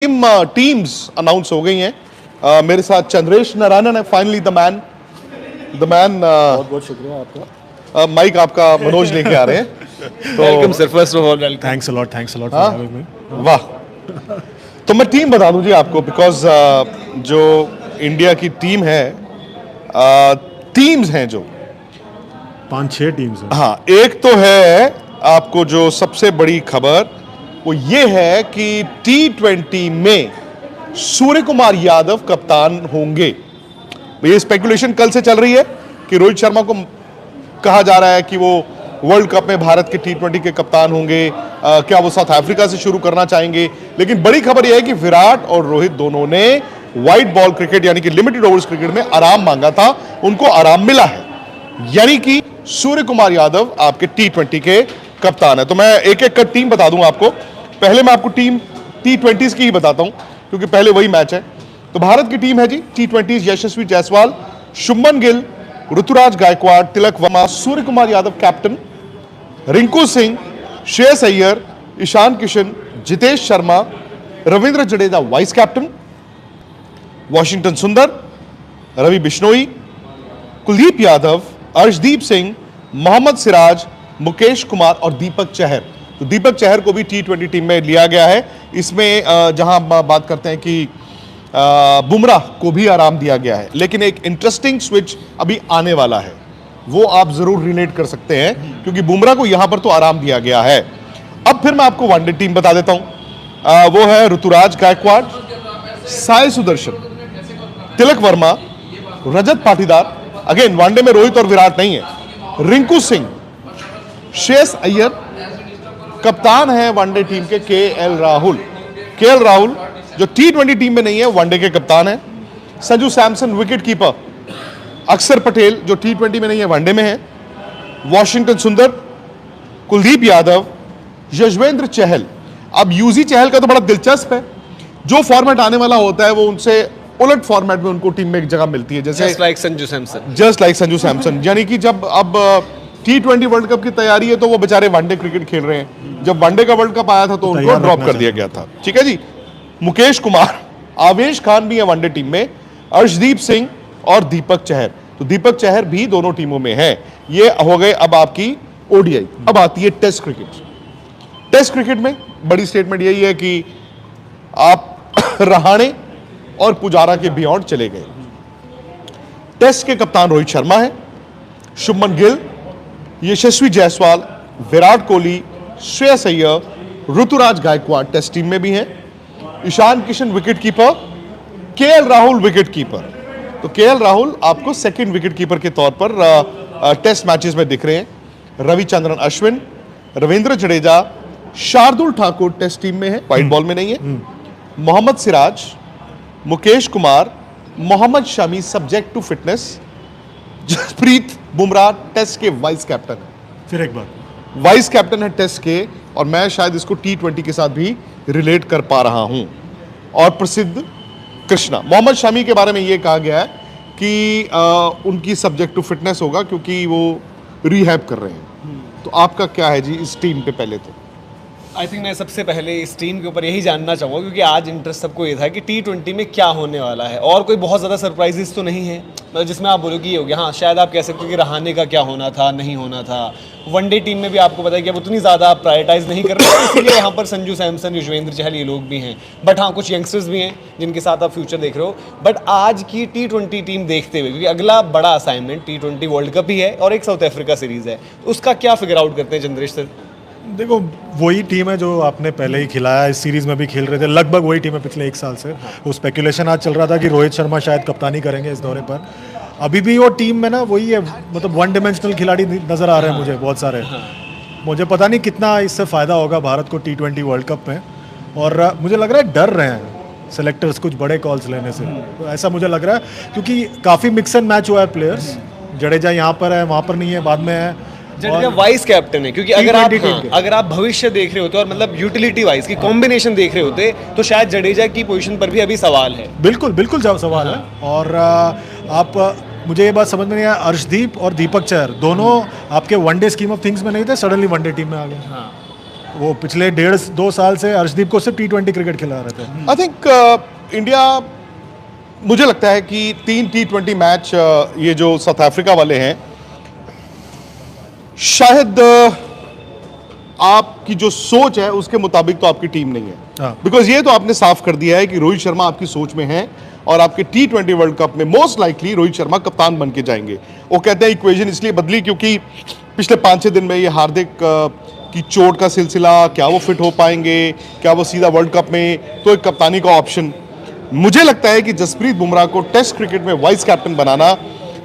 Teams announce हो गई हैं। मेरे साथ चंद्रेश नारायणन है, फाइनली द मैन। बहुत बहुत शुक्रिया आपका। माइक आपका मनोज लेके आ रहे हैं। तो welcome sir, first of all welcome. Thanks a lot हाँ? For having me. वाह। तो मैं टीम बता दूं जी आपको, बिकॉज जो इंडिया की टीम है, टीम्स हैं जो 5-6 टीम्स हैं। हाँ, एक तो है आपको जो सबसे बड़ी खबर वो ये है कि T20 में सूर्य कुमार यादव कप्तान होंगे। ये स्पेकुलेशन कल से चल रही है कि रोहित शर्मा को कहा जा रहा है कि वो वर्ल्ड कप में भारत के T20 के कप्तान होंगे। क्या वो साउथ अफ्रीका से शुरू करना चाहेंगे? लेकिन बड़ी खबर यह है कि विराट और रोहित दोनों ने व्हाइट बॉल क्रिकेट यानी कि लिमिटेड ओवर्स क्रिकेट में आराम मांगा था, उनको आराम मिला है, यानी कि सूर्य कुमार यादव आपके T20 के कप्तान है। तो मैं एक एक कर टीम बता दूं आपको। पहले मैं आपको टीम T20s की ही बताता हूं क्योंकि पहले वही मैच है। तो भारत की टीम है जी T20s: Yashasvi Jaiswal, Shubman Gill, Ruturaj Gaikwad, Tilak Varma, Suryakumar Yadav captain, Rinku Singh, Shreyas Iyer, Ishan Kishan, Jitesh Sharma, Ravindra Jadeja vice captain, Washington Sundar, Ravi Bishnoi, Kuldeep Yadav, Arshdeep Singh, Mohammad Siraj, Mukesh Kumar और दीपक चहर। तो दीपक चहर को भी T20 टीम में लिया गया है। इसमें जहां बात करते हैं कि बुमराह को भी आराम दिया गया है, लेकिन एक इंटरेस्टिंग स्विच अभी आने वाला है, वो आप जरूर रिलेट कर सकते हैं क्योंकि बुमराह को यहां पर तो आराम दिया गया है। अब फिर मैं आपको वनडे टीम बता देता हूं। वो है ऋतुराज गायकवाड़, साई सुदर्शन, तिलक वर्मा, रजत पाटीदार, अगेन वनडे में रोहित और विराट नहीं है, रिंकू सिंह, श्रेयस अय्यर, कप्तान है वनडे टीम के KL राहुल। KL राहुल जो T20 टीम में नहीं है, वनडे के कप्तान है। संजू सैमसन विकेट कीपर, अक्षर पटेल जो T20 में नहीं है, वनडे में है, वॉशिंगटन सुंदर, कुलदीप यादव, यजवेंद्र चहल। अब यूजी चहल का तो बड़ा दिलचस्प है, जो फॉर्मेट आने वाला होता है वो उनसे उलट फॉर्मेट में उनको टीम में एक जगह मिलती है, जैसे just like Sanju Samson. Just like Sanju Samson. यानी कि जब अब T20 वर्ल्ड कप की तैयारी है तो वो बेचारे वनडे क्रिकेट खेल रहे हैं। जब वनडे का वर्ल्ड कप आया था तो उनको ड्रॉप कर दिया गया था। ठीक है जी। मुकेश कुमार, आवेश खान भी है वनडे टीम में, अर्शदीप सिंह और दीपक चहर। तो दीपक चहर भी दोनों टीमों में है। ये हो गए अब आपकी ODI। अब आती है टेस्ट क्रिकेट। टेस्ट क्रिकेट में बड़ी स्टेटमेंट यही है कि आप रहाणे और पुजारा के बियॉन्ड चले गए। टेस्ट के कप्तान रोहित शर्मा है, शुभमन गिल, यशस्वी जायसवाल, विराट कोहली, श्रेयस अय्यर, ऋतुराज गायकवाड़ टेस्ट टीम में भी हैं, Ishan Kishan wicket keeper, KL Rahul wicket keeper. तो KL राहुल आपको सेकंड विकेट कीपर के तौर पर टेस्ट मैचेस में दिख रहे हैं। रविचंद्रन अश्विन, रविंद्र जडेजा, शार्दुल ठाकुर टेस्ट टीम में है, व्हाइट बॉल में नहीं है, Mohammed Siraj, Mukesh Kumar, Mohammed Shami subject to fitness, Jasprit Bumrah test के वाइस कैप्टन है। फिर एक बार वाइस कैप्टन है टेस्ट के, और मैं शायद इसको T20 के साथ भी रिलेट कर पा रहा हूं। और प्रसिद्ध कृष्णा, मोहम्मद शमी के बारे में यह कहा गया है कि उनकी सब्जेक्ट टू फिटनेस होगा क्योंकि वो रिहैब कर रहे हैं। तो आपका क्या है जी इस टीम पे? पहले तो आई थिंक मैं सबसे पहले इस टीम के ऊपर यही जानना चाहूँगा क्योंकि आज इंटरेस्ट सबको ये था कि T20 में क्या होने वाला है, और कोई बहुत ज़्यादा सरप्राइजेस तो नहीं है मतलब जिसमें आप बोलोगे ये हो गया। हाँ, शायद आप कह सकते हो कि रहाणे का क्या होना था, नहीं होना था। वनडे टीम में भी आपको पता है कि अब उतनी ज़्यादा आप प्रायोरिटाइज नहीं कर रहे, इसलिए यहाँ पर संजू सैमसन, युजवेंद्र चहल ये लोग भी हैं। बट हाँ, कुछ यंगस्टर्स भी हैं जिनके साथ आप फ्यूचर देख रहे हो। बट आज की T20 टीम देखते हुए, क्योंकि अगला बड़ा असाइनमेंट T20 वर्ल्ड कप ही है और एक साउथ अफ्रीका सीरीज़ है, उसका क्या फिगर आउट करते हैं चंद्रेश सर? देखो, वही टीम है जो आपने पहले ही खिलाया, इस सीरीज में भी खेल रहे थे, लगभग वही टीम है पिछले 1 साल से। वो स्पेकुलेशन आज चल रहा था कि रोहित शर्मा शायद कप्तानी करेंगे इस दौरे पर। अभी भी वो टीम में ना वही है, मतलब वन डिमेंशनल खिलाड़ी नजर आ रहे हैं मुझे बहुत सारे। मुझे पता नहीं कितना इससे फ़ायदा होगा भारत को T20 वर्ल्ड कप में, और मुझे लग रहा है डर रहे हैं सेलेक्टर्स कुछ बड़े कॉल्स लेने से। तो ऐसा मुझे लग रहा है क्योंकि काफ़ी मिक्स एंड मैच हुआ है प्लेयर्स। जडेजा यहाँ पर है, वहाँ पर नहीं है, बाद में है। जडेजा वाइस कैप्टन है क्योंकि अगर आप भविष्य देख रहे होते और मतलब यूटिलिटी वाइज की कॉम्बिनेशन देख रहे होते तो शायद जडेजा की पोजीशन पर भी अभी सवाल है। बिल्कुल बिल्कुल सवाल है। और आप मुझे ये बात समझ में नहीं आया, अर्शदीप और दीपक चहर दोनों आपके वनडे स्कीम ऑफ थिंग्स में नहीं थे, सडनली वनडे टीम में आ गए। वो पिछले 1.5-2 साल से अर्शदीप को सिर्फ T20 क्रिकेट खिला रहे थे। आई थिंक इंडिया, मुझे लगता है कि 3 T20 मैच ये जो साउथ अफ्रीका वाले हैं, शायद आपकी जो सोच है उसके मुताबिक तो आपकी टीम नहीं है। हाँ। बिकॉज ये तो आपने साफ कर दिया है कि रोहित शर्मा आपकी सोच में है और आपके T20 वर्ल्ड कप में मोस्ट लाइकली रोहित शर्मा कप्तान बन के जाएंगे। वो कहते हैं इक्वेशन इसलिए बदली क्योंकि पिछले 5-6 दिन में ये हार्दिक की चोट का सिलसिला, क्या वो फिट हो पाएंगे, क्या वो सीधा वर्ल्ड कप में, तो एक कप्तानी का ऑप्शन। मुझे लगता है कि जसप्रीत बुमराह को टेस्ट क्रिकेट में vice captain banana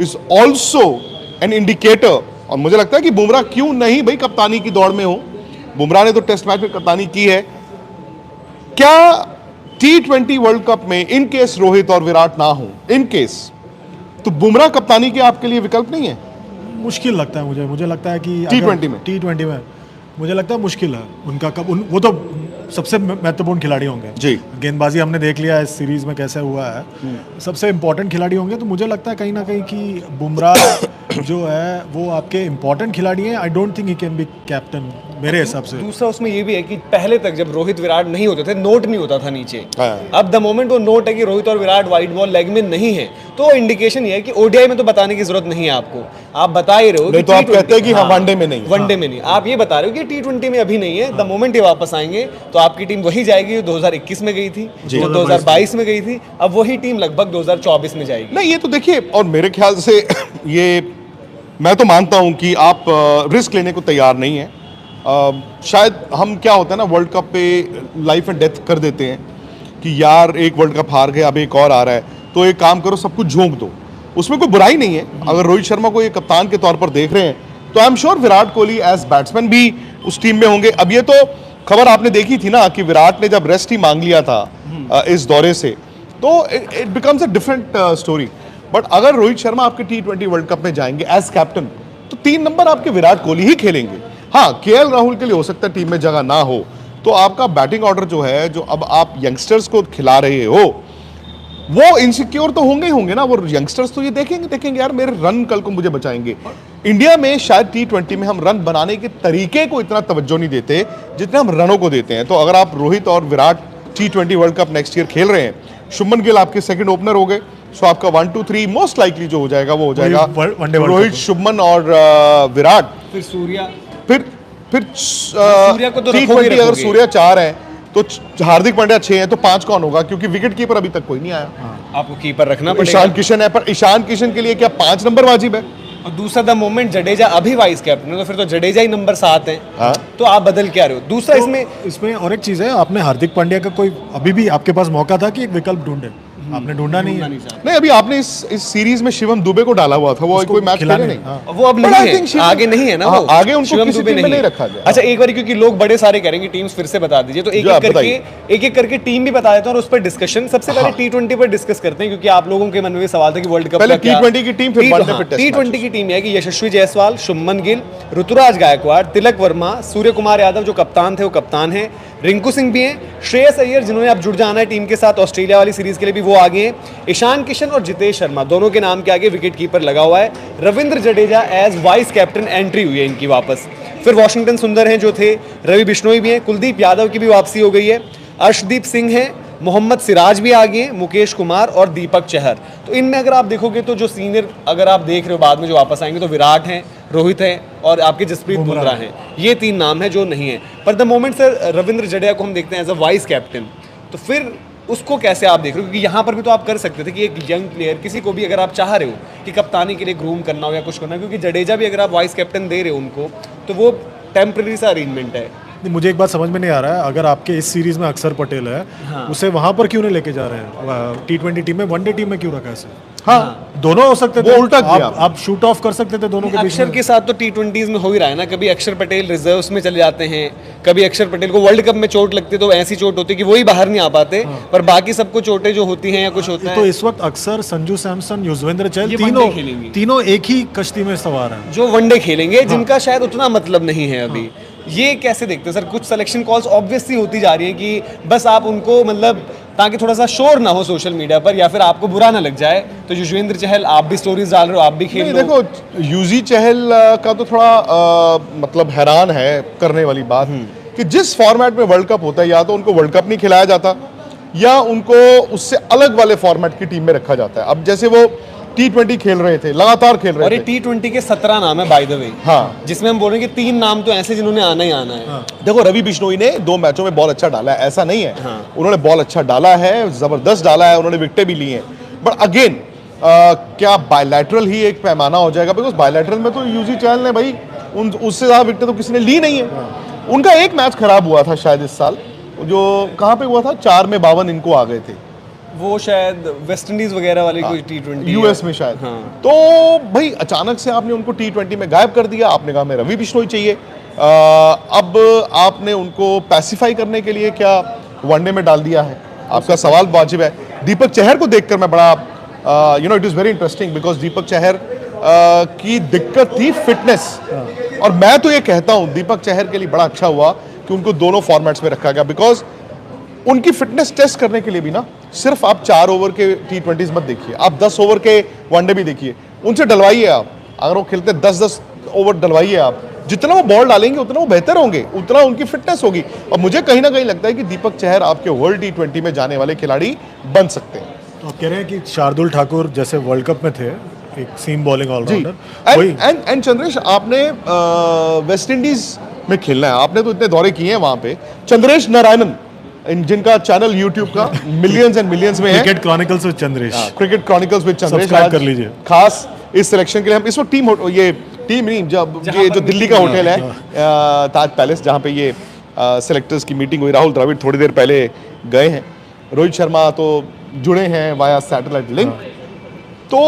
is also an indicator. और मुझे लगता है कि बुमराह क्यों नहीं भाई कप्तानी की दौड़ में हो। बुमराह ने तो टेस्ट मैच में कप्तानी की है। क्या T20 वर्ल्ड कप में इन केस रोहित और विराट ना हो, इन केस, तो बुमराह कप्तानी के आपके लिए विकल्प नहीं है? मुश्किल लगता है मुझे लगता है कि T20 में? T20 में मुझे लगता है मुश्किल है उनका। कब वो तो सबसे महत्वपूर्ण खिलाड़ी होंगे जी। गेंदबाजी हमने देख लिया इस सीरीज में कैसे हुआ है, सबसे इंपॉर्टेंट खिलाड़ी होंगे। तो मुझे लगता है कहीं ना कहीं कि बुमराह जो है वो आपके इंपॉर्टेंट खिलाड़ी हैं। I don't think he can be captain मेरे हिसाब से। दूसरा उसमें ये भी है कि पहले तक जब रोहित विराट नहीं होते थे, नोट नहीं होता था नीचे। हाँ। अब द मोमेंट वो नोट है कि रोहित और विराट वाइड बॉल लेग में नहीं है, तो इंडिकेशन ये है कि ओडीआई में तो बताने की जरूरत नहीं है आपको। आप बता ही रहे हो नहीं तो आप कहते हैं कि हाँ वनडे में नहीं, वनडे में नहीं। आप ये बता रहे हो कि T20 में अभी नहीं है। द मोमेंट ये वापस आएंगे तो आपकी टीम वही जाएगी जो 2021 में गई थी, जो 2022 में गई थी। अब वही टीम लगभग 2024 में जाएगी। नहीं, ये तो देखिए, और मेरे ख्याल से ये मैं तो मानता हूं कि आप रिस्क लेने को तैयार नहीं है। शायद हम, क्या होता है ना, वर्ल्ड कप पे लाइफ एंड डेथ कर देते हैं कि यार एक वर्ल्ड कप हार गए, अब एक और आ रहा है, तो एक काम करो, सब कुछ झोंक दो। उसमें कोई बुराई नहीं है। अगर रोहित शर्मा को ये कप्तान के तौर पर देख रहे हैं तो I am sure Virat Kohli as batsman भी उस टीम में होंगे। अब ये तो खबर आपने देखी थी ना कि विराट ने जब रेस्ट ही मांग लिया था इस दौरे से, तो it becomes a different story. But अगर रोहित शर्मा आपके T20 वर्ल्ड कप में जाएंगे एज कैप्टन, तो 3 नंबर आपके विराट कोहली ही खेलेंगे। हाँ, केएल राहुल के लिए हो सकता है टीम में जगह ना हो, तो आपका बैटिंग ऑर्डर जो है, जो अब आप यंगस्टर्स को खिला रहे हो, वो इनसिक्योर तो होंगे ही होंगे ना। वो यंगस्टर्स तो ये देखेंगे यार मेरे रन कल को मुझे बचाएंगे। इंडिया में शायद T20 में हम रन बनाने के तरीके को इतना तवज्जो नहीं देते जितने हम रनों को देते हैं। तो अगर आप रोहित और Virat T20 world cup next year खेल रहे हैं, शुभमन गिल आपके सेकंड ओपनर हो गए, सो आपका 1, 2, 3 मोस्ट लाइकली जो हो जाएगा वो हो जाएगा रोहित, शुभमन और विराट। फिर सूर्या, फिर सूर्या को तो T20 अगर सूर्या 4 है तो हार्दिक पांड्या 6 है, तो 5 कौन होगा? क्योंकि विकेट कीपर अभी तक कोई नहीं आया। आपको कीपर रखना पड़ेगा। ईशान किशन है, पर ईशान किशन के लिए क्या 5 नंबर वाजिब है? और दूसरा द मोमेंट जडेजा अभी वाइस कैप्टन है, तो फिर तो जडेजा ही नंबर 7 है। हाँ। तो आप बदल क्या रहे हो? दूसरा इसमें और एक चीज़ है, आपने हार्दिक पांड्या का कोई अभी भी आपके पास मौका था कि एक विकल्प ढूंढे, आपने ढूंढा नहीं है। नहीं, अभी आपने इस सीरीज में शिवम दुबे को डाला हुआ था, वो कोई मैच खेले नहीं। वो अब नहीं है, आगे नहीं है ना वो। आगे उनको किसी टीम में नहीं रखा गया। अच्छा, एक बार, क्योंकि लोग बड़े सारे करेंगे टीम्स, फिर से बता दीजिए, तो एक एक करके टीम भी बता देता हूं और उस पर डिस्कशन। सबसे पहले T20 पर डिस्कस करते हैं, क्योंकि आप लोगों के मन में सवाल था कि वर्ल्ड कप पहले T20 की टीम, फिर वनडे पे टेस्ट। T20 की टीम है कि यशस्वी जायसवाल, शुभमन गिल, ऋतुराज गायकवाड़, तिलक वर्मा, सूर्य कुमार यादव जो कप्तान थे वो कप्तान है, रिंकू सिंह भी हैं, श्रेयस अय्यर जिन्होंने अब जुड़ जाना है टीम के साथ ऑस्ट्रेलिया वाली सीरीज के लिए भी वो आगे हैं, ईशान किशन और जितेश शर्मा दोनों के नाम के आगे विकेट कीपर लगा हुआ है, Ravindra Jadeja as vice captain entry हुई है इनकी वापस। फिर वॉशिंगटन सुंदर हैं जो थे, रवि बिश्नोई भी हैं, कुलदीप यादव की भी वापसी हो गई है, अर्शदीप सिंह हैं, मोहम्मद सिराज भी आ गए हैं, मुकेश कुमार और दीपक चहर। तो इनमें अगर आप देखोगे तो जो सीनियर अगर आप देख रहे हो बाद में जो वापस आएंगे, तो विराट हैं, रोहित है और आपके जसप्रीत बुमराह हैं। ये 3 नाम हैं जो नहीं है। पर the moment sir Ravindra Jadeja को हम देखते हैं एज अ वाइस कैप्टन, तो फिर उसको कैसे आप देख रहे हो? क्योंकि यहाँ पर भी तो आप कर सकते थे कि एक यंग प्लेयर, किसी को भी अगर आप चाह रहे हो कि कप्तानी के लिए ग्रूम करना हो या कुछ करना हो, क्योंकि जडेजा भी अगर आप वाइस कैप्टन दे रहे हो उनको, तो वो टेम्परेरी सा अरेंजमेंट है। मुझे एक बात समझ में नहीं आ रहा है, अगर आपके इस सीरीज में अक्षर पटेल है, उसे वहां पर क्यों नहीं लेके जा रहे हैं T20 टीम में? वनडे टीम में क्यों रखा है इसे? हाँ, दोनों हो सकते थे, वो उल्टा किया। आप शूट ऑफ कर सकते थे दोनों के बीच अक्षर में। के साथ तो T20s में हो ही रहा है ना, कभी अक्षर पटेल रिजर्व्स में चले जाते हैं, कभी अक्षर पटेल को वर्ल्ड कप में चोट लगती है तो ऐसी चोट होती है कि वही बाहर नहीं आ पाते, पर बाकी सबको चोटें जो होती हैं या कुछ होता है। तो इस वक्त अक्षर, संजू सैमसन, युजवेंद्र चहल ये तीनों एक ही कश्ती में सवार हैं, जो वनडे खेलेंगे, जिनका शायद उतना मतलब नहीं है अभी। ये कैसे देखते हैं सर? कुछ सिलेक्शन कॉल्स ऑब्वियसली होती जा रही हैं कि बस आप उनको, मतलब ताकि थोड़ा सा शोर ना हो सोशल मीडिया पर या फिर आपको बुरा ना लग जाए, तो युजवेंद्र चहल आप भी स्टोरीज डाल रहे हो, आप भी खेल रहे हो। देखो, यूजी चहल का तो थोड़ा मतलब हैरान है करने वाली बात कि जिस फॉर्मेट में वर्ल्ड कप होता है या तो उनको वर्ल्ड कप नहीं खिलाया जाता या उनको उससे अलग वाले फॉर्मेट की टीम में रखा जाता है। अब जैसे वो T20 खेल रहे थे, लगातार खेल रहे और ये थे। T20 के 17 नाम है बाय द वे, हाँ। जिसमें हम बोल रहे हैं कि 3 नाम तो ऐसे जिन्होंने आना ही आना है। देखो रवि बिश्नोई ने 2 मैचों में बॉल अच्छा डाला है, ऐसा नहीं है। हाँ। उन्होंने बॉल अच्छा डाला है, जबरदस्त डाला है, उन्होंने विकेटें भी ली हैं। बट अगेन क्या बायलैटरल ही एक पैमाना हो जाएगा? बिकॉज बायलैटरल में तो यूजी चहल ने भाई उससे ज्यादा विकेटें तो किसी ने ली नहीं है। उनका एक मैच खराब हुआ था शायद इस साल, जो कहाँ पे हुआ था, 4 में 52 इनको आ गए थे, वो शायद वेस्ट इंडीज वगैरह वाली कोई T20 यूएस में शायद। हाँ। तो भाई अचानक से आपने उनको T20 में गायब कर दिया। आपने कहा हमें रवि बिश्नोई चाहिए। अब आपने उनको पैसिफाई करने के लिए क्या वनडे में डाल दिया है? आपका सवाल वाजिब है। दीपक चहर को देखकर मैं बड़ा it is very interesting because Deepak Chahar की दिक्कत थी फिटनेस, और मैं तो ये कहता हूँ दीपक चहर के लिए बड़ा अच्छा हुआ कि उनको दोनों फॉर्मेट्स में रखा गया, बिकॉज उनकी फिटनेस टेस्ट करने के लिए भी ना सिर्फ आप 4 ओवर के T20s मत देखिए, आप 10 ओवर के वनडे भी देखिए, उनसे डलवाइए आप। अगर वो खेलते 10-10 ओवर डलवाइए आप, जितना वो बॉल डालेंगे उतना वो बेहतर होंगे, उतना उनकी फिटनेस होगी। और मुझे कहीं ना कहीं लगता है कि दीपक चहर आपके वर्ल्ड T20 में जाने वाले खिलाड़ी बन सकते हैं। तो आप कह रहे हैं कि शार्दुल ठाकुर जैसे वर्ल्ड कप में थे, एक सीम बॉलिंग जी। ऑलराउंडर, वही एंड चंद्रेश, आपने वेस्ट इंडीज में खेलना है, आपने तो इतने दौरे किए हैं वहां पे। चंद्रेश नारायणन, जिनका चैनल यूट्यूब का मिलियंस एंड मिलियंस में है, cricket chronicles with Chandresh, cricket chronicles with Chandresh, subscribe आज कर लीजिए। खास इस सिलेक्शन के लिए हम इस वक्त टीम नहीं, जब ये जो दिल्ली का होटल है ताज पैलेस, जहाँ पे ये सेलेक्टर्स की मीटिंग हुई, राहुल द्रविड़ थोड़ी देर पहले गए हैं, रोहित शर्मा तो जुड़े हैं वाया सैटेलाइट लिंक। तो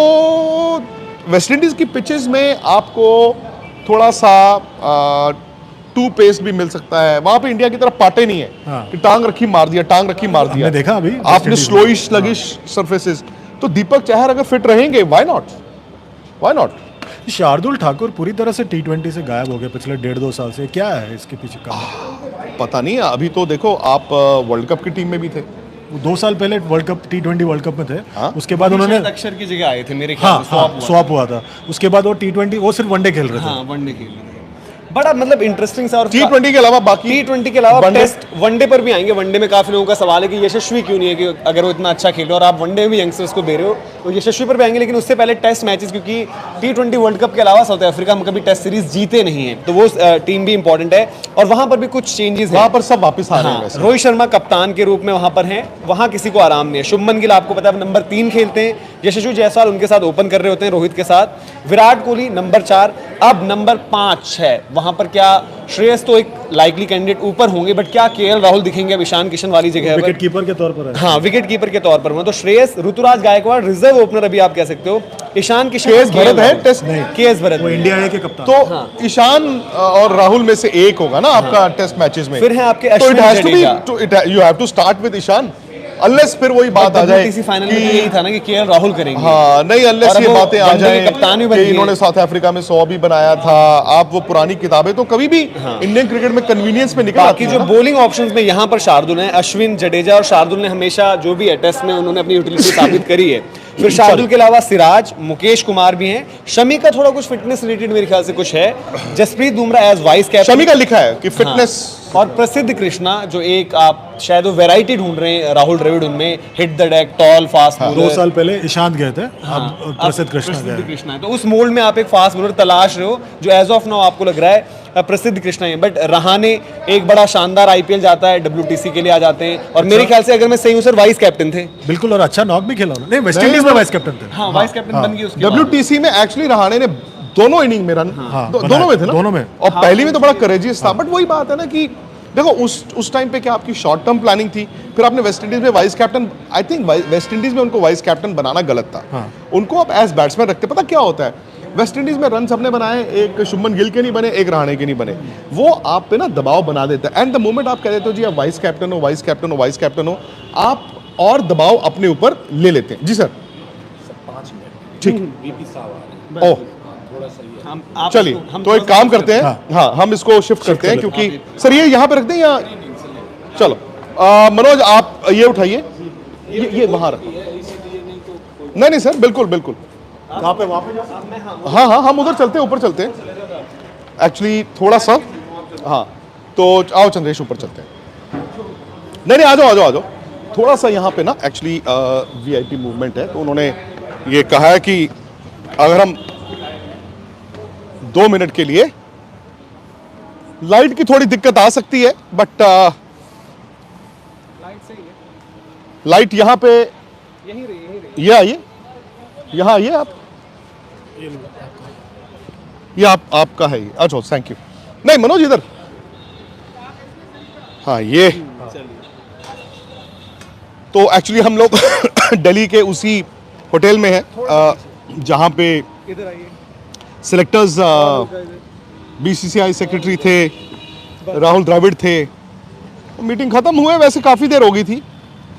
वेस्ट इंडीज की पिचेस में आपको थोड़ा सा टू पेस भी मिल सकता है। वहां पे इंडिया की तरफ पाटे नहीं है कि टांग रखी मार दिया, टांग रखी मार दिया। हमने देखा अभी आपने स्लोइश स्लगिश सरफेसेस। तो दीपक चहर अगर फिट रहेंगे, व्हाई नॉट? शार्दुल ठाकुर पूरी तरह से T20 से गायब हो गए पिछले 1.5-2 साल से, क्या है इसके पीछे का? पता नहीं। अभी तो देखो, आप वर्ल्ड कप की टीम में भी थे, वो 2 साल पहले world cup T20 world cup में थे। हाँ? उसके बाद उन्होंने अक्षर की जगह आए थे मेरे ख्याल से, हाँ स्वैप हुआ था। उसके बाद वो T20 वो सिर्फ वनडे खेल रहे थे। हाँ वनडे खेल रहे थे। बड़ा मतलब इंटरेस्टिंग सा। और T20 के अलावा बाकी T20 के अलावा वनडे- टेस्ट वनडे पर भी आएंगे। वनडे में काफी लोगों का सवाल है कि यशस्वी क्यों नहीं है, कि अगर वो इतना अच्छा खेल रहे हो और आप वनडे में भी यंगस्टर्स को दे रहे हो, तो यशस्वी पर भी आएंगे। लेकिन उससे पहले टेस्ट मैचेस, क्योंकि T20 वर्ल्ड कप के अलावा साउथ अफ्रीका में कभी टेस्ट सीरीज जीते नहीं है, तो वो टीम भी इंपॉर्टेंट है। और वहां पर भी कुछ चेंजेस हैं। वहां पर सब वापस आ रहे हैं हाँ, वैसे। रोहित शर्मा कप्तान के रूप में वहां पर हैं, वहां किसी को आराम नहीं है। शुभमन गिल आपको पता है नंबर 3 खेलते हैं, यशस्वी जायसवाल उनके साथ ओपन कर रहे होते हैं रोहित के साथ, विराट कोहली नंबर 4, अब नंबर 5 है वहां पर। क्या श्रेयस तो एक लाइकली कैंडिडेट ऊपर होंगे, बट क्या केएल राहुल दिखेंगे अब ईशान किशन वाली जगह पर? विकेट कीपर के तौर पर है। हाँ, विकेट कीपर के तौर पर हुआ। तो श्रेयस, ऋतुराज गायकवाड़ रिजर्व ओपनर अभी आप कह सकते हो, ईशान किशन, केएस भरत है टेस्ट नहीं, केएस भरत वो इंडिया ए के कप्तान। तो ईशान और राहुल में से एक होगा ना आपका टेस्ट मैचेस में। फिर है आपके तो Ashwin Jadeja. You have to start with Ishan, unless फिर वही बात आ जाए WTC फाइनल में तो यही था ना कि केएल राहुल करेंगे। हाँ नहीं, अनलेस और अब ये वो बातें आ वनडे के जाए कप्तान भी बन कि गए। इन्होंने साउथ अफ्रीका में 100 भी बनाया था। आप वो पुरानी किताबें तो कभी भी इंडियन क्रिकेट में कन्वीनियंस में निकल आती बाकी है जो ना। बोलिंग ऑप्शंस में यहाँ पर शार्दुल हैं, अश्विन, जडेजा और शार्दुल ने हमेशा जो भी है टेस्ट में उन्होंने अपनी यूटिलिटी साबित करी है। फिर शार्दुल के अलावा सिराज, मुकेश कुमार भी हैं। शमी का थोड़ा कुछ फिटनेस रिलेटेड मेरे ख्याल से कुछ है। Jasprit Bumrah as vice captain. Shami का लिखा है कि फिटनेस। और प्रसिद्ध कृष्णा, जो एक आप शायद वो वैरायटी ढूंढ रहे हैं राहुल द्रविड़ उनमें, hit the deck, tall, fast bowler. 2 साल पहले ईशांत गए थे, अब प्रसिद्ध कृष्णा गए। प्रसिद्ध कृष्णा है, तो उस मोल्ड में आप एक फास्ट बॉलर तलाश रहे हो जो एज ऑफ नाउ आपको लग रहा है प्रसिद्ध कृष्णा है। बट रहाने एक बड़ा शानदार आईपीएल जाता है, WTC के लिए आ जाते हैं, और मेरे ख्याल से अगर मैं सही हूं सर वाइस कैप्टन थे। बिल्कुल, और अच्छा नॉक भी खेला उन्होंने। नहीं, वेस्ट इंडीज में वाइस कैप्टन थे। हाँ, वाइस कैप्टन बन गए उसके बाद। WTC में एक्चुअली रहाणे ने दोनों इनिंग में रन दोनों में थे ना, दोनों में। और पहली में तो बड़ा करेजियस था। बट वही बात है ना कि देखो उस टाइम पे क्या आपकी शॉर्ट टर्म प्लानिंग थी, फिर आपने वेस्ट इंडीज में vice captain, I think West Indies में उनको वाइस कैप्टन बनाना गलत था। उनको आप एज बैट्समैन रखते। पता क्या होता है, वेस्ट इंडीज में रन सबने बनाए, एक शुभमन गिल के नहीं बने, एक रहाणे के नहीं बने। वो आप पे ना दबाव बना देता है। एंड द मोमेंट आप कह देते हो जी आप वाइस कैप्टन हो, वाइस कैप्टन हो, वाइस कैप्टन हो, आप और दबाव अपने ऊपर ले लेते हैं। जी सर, ठीक। ओह चलिए, तो एक काम करते हैं, हाँ हम इसको शिफ्ट करते हैं, क्योंकि सर ये यहाँ पे रख दें या चलो मनोज आप ये उठाइए, ये वहाँ रखो। नहीं सर, बिल्कुल बिल्कुल। कहाँ पे, वहाँ पे? हाँ हम उधर चलते हैं, ऊपर चलते हैं एक्चुअली थोड़ा सा। हाँ तो आओ चंद्रेश ऊपर चलते हैं। नहीं नहीं, आ जाओ आ जाओ आ जाओ। थोड़ा सा यहाँ पे ना एक्चुअली वीआईपी मूवमेंट है, तो उन्होंने ये कहा है कि अगर हम 2 मिनट के लिए, लाइट की थोड़ी दिक्कत आ सकती है बट लाइट यहाँ पे ये आइए, यहाँ आइए आप, ये आपका है ये। अच्छा थैंक यू। नहीं मनोज इधर, हाँ ये तो एक्चुअली हम लोग दिल्ली के उसी होटल में हैं जहाँ पे सिलेक्टर्स बीसीसीआई सेक्रेटरी थे, राहुल द्रविड़ थे। मीटिंग खत्म हुए वैसे काफ़ी देर हो गई थी,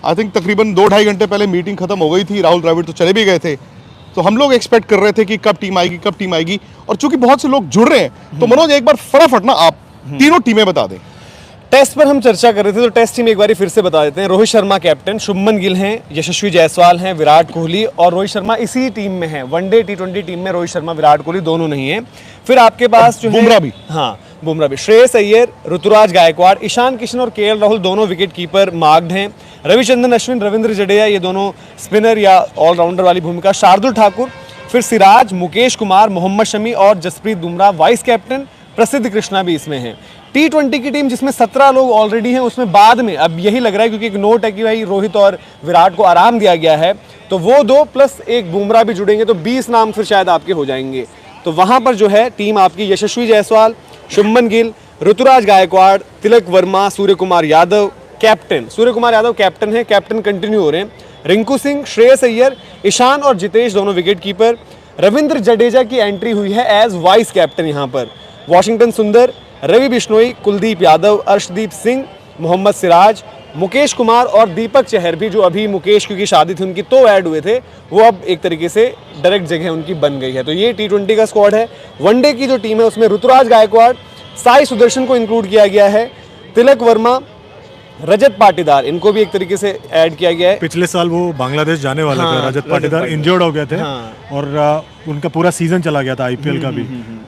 आई थिंक तकरीबन 2-2.5 घंटे पहले मीटिंग खत्म हो गई थी। राहुल द्रविड़ तो चले भी गए थे, तो हम लोग एक्सपेक्ट कर रहे थे कि कब टीम आएगी कब टीम आएगी। और चूंकि बहुत से लोग जुड़ रहे हैं तो मनोज एक बार फटाफट ना आप तीनों टीमें बता दें। टेस्ट पर हम चर्चा कर रहे थे, तो टेस्ट टीम एक बार फिर से बता देते हैं। रोहित शर्मा कैप्टन, शुभमन गिल हैं, यशस्वी जायसवाल हैं, विराट कोहली, और रोहित शर्मा इसी टीम में है। वनडे T20 टीम में रोहित शर्मा विराट कोहली दोनों नहीं है। फिर आपके पास जो है बुमराह भी, हाँ बुमराह भी, श्रेयस अय्यर, ऋतुराज गायकवाड़, ईशान किशन और केएल राहुल दोनों विकेट कीपर मार्क्ड हैं। रविचंद्रन अश्विन, रविंद्र जडेजा ये दोनों स्पिनर या ऑलराउंडर वाली भूमिका। शार्दुल ठाकुर, फिर सिराज, मुकेश कुमार, मोहम्मद शमी और जसप्रीत बुमराह वाइस कैप्टन। प्रसिद्ध कृष्णा भी इसमें है। T20 की टीम जिसमें 17 लोग ऑलरेडी हैं, उसमें बाद में अब यही लग रहा है, क्योंकि एक नोट है कि भाई रोहित और विराट को आराम दिया गया है, तो वो 2 प्लस एक बुमराह भी जुड़ेंगे तो 20 नाम फिर शायद आपके हो जाएंगे। तो वहां पर जो है टीम आपकी यशस्वी Jaiswal, Shubman Gill, Ruturaj Gaikwad, Tilak Varma, Suryakumar Yadav captain. Surya Kumar Yadav captain है, कैप्टन कंटिन्यू हो रहे हैं। रिंकू सिंह, श्रेयस अय्यर, ईशान और जितेश दोनों विकेट कीपर। रविंद्र जडेजा की एंट्री हुई है एज वाइस कैप्टन यहाँ पर। वॉशिंगटन सुंदर, रवि बिश्नोई, कुलदीप यादव, अर्शदीप सिंह, मोहम्मद सिराज, मुकेश कुमार और दीपक चहर भी, जो अभी मुकेश क्योंकि शादी थी उनकी तो ऐड हुए थे, वो अब एक तरीके से डायरेक्ट जगह उनकी बन गई है। तो ये T20 का स्क्वाड है। वनडे की जो टीम है उसमें ऋतुराज गायकवाड़, साई सुदर्शन को इंक्लूड किया गया है, तिलक वर्मा, रजत पाटीदार, इनको भी एक तरीके से ऐड किया गया है। पिछले साल वो बांग्लादेश जाने वाले थे, रजत पाटीदार इंजर्ड हो गए थे और उनका पूरा सीजन चला गया था आईपीएल का भी,